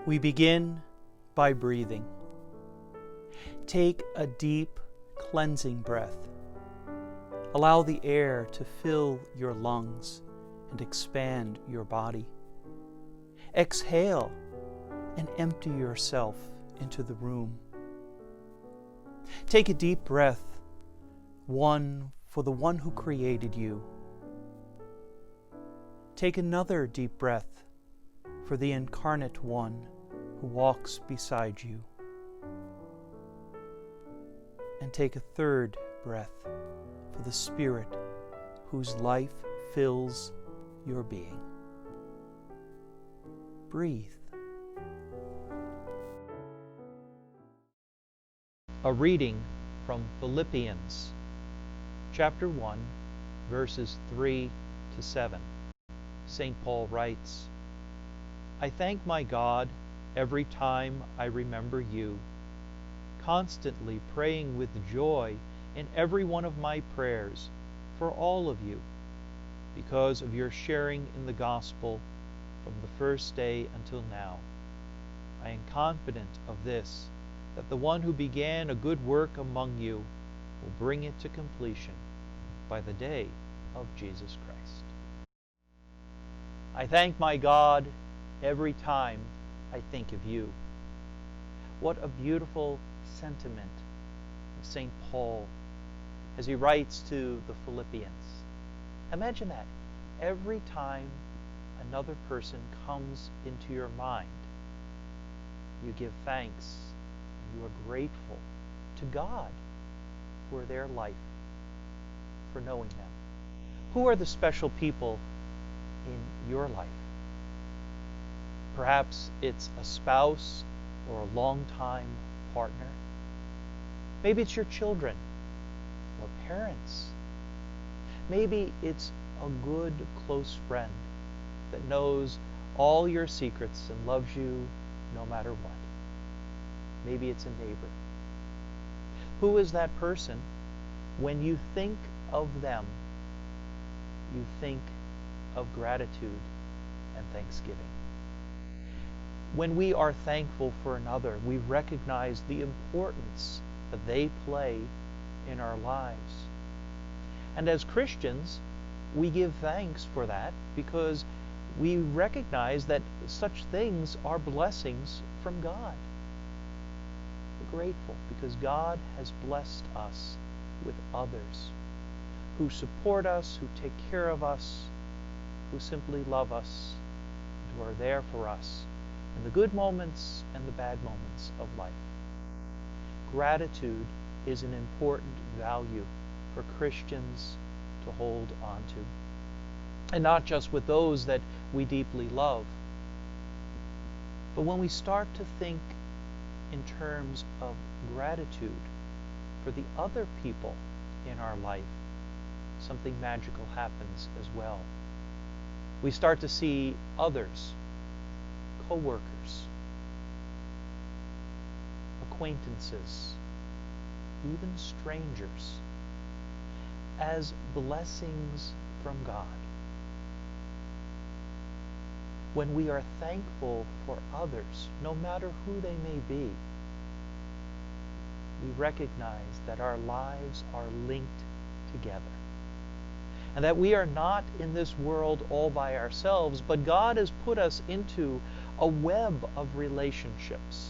We begin by breathing. Take a deep, cleansing breath. Allow the air to fill your lungs and expand your body. Exhale and empty yourself into the room. Take a deep breath, one for the one who created you. Take another deep breath for the incarnate one who walks beside you. And take a third breath for the Spirit whose life fills your being. Breathe. A reading from Philippians, chapter 1, verses 3 to 7. St. Paul writes, I thank my God every time I remember you, constantly praying with joy in every one of my prayers for all of you, because of your sharing in the gospel from the first day until now. I am confident of this, that the one who began a good work among you will bring it to completion by the day of Jesus Christ. I thank my God every time I think of you. What a beautiful sentiment of St. Paul as he writes to the Philippians. Imagine that. Every time another person comes into your mind, you give thanks and you are grateful to God for their life, for knowing them. Who are the special people in your life? Perhaps it's a spouse or a longtime partner. Maybe it's your children or parents. Maybe it's a good close friend that knows all your secrets and loves you no matter what. Maybe it's a neighbor. Who is that person? When you think of them, you think of gratitude and thanksgiving. When we are thankful for another, we recognize the importance that they play in our lives. And as Christians, we give thanks for that because we recognize that such things are blessings from God. We're grateful because God has blessed us with others who support us, who take care of us, who simply love us, and who are there for us in the good moments and the bad moments of life. Gratitude is an important value for Christians to hold on to. And not just with those that we deeply love, but when we start to think in terms of gratitude for the other people in our life, something magical happens as well. We start to see others, co-workers, acquaintances, even strangers, as blessings from God. When we are thankful for others, no matter who they may be, we recognize that our lives are linked together. And that we are not in this world all by ourselves, but God has put us into a web of relationships.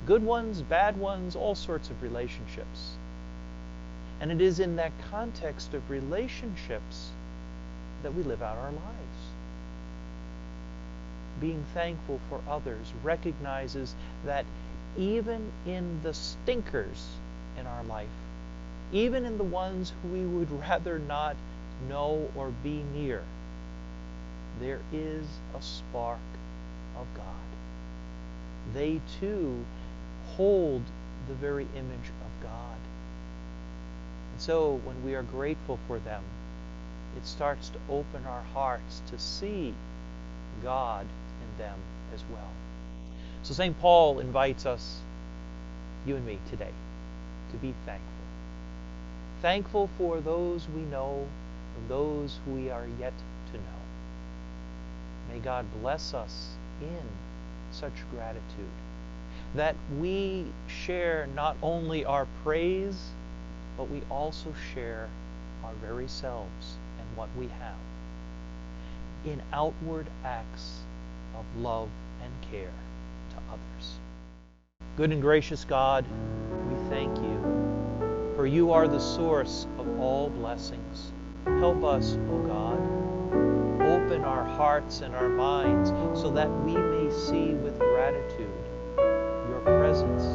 Good ones, bad ones, all sorts of relationships. And it is in that context of relationships that we live out our lives. Being thankful for others recognizes that even in the stinkers in our life, even in the ones who we would rather not know or be near, there is a spark of God. They too hold the very image of God. And so when we are grateful for them, it starts to open our hearts to see God in them as well. So St. Paul invites us, you and me today, to be thankful. Thankful for those we know and those who we are yet to know. May God bless us in such gratitude, that we share not only our praise, but we also share our very selves and what we have in outward acts of love and care to others. Good and gracious God, we thank you, for you are the source of all blessings. Help us, O God. Open our hearts and our minds so that we may see with gratitude your presence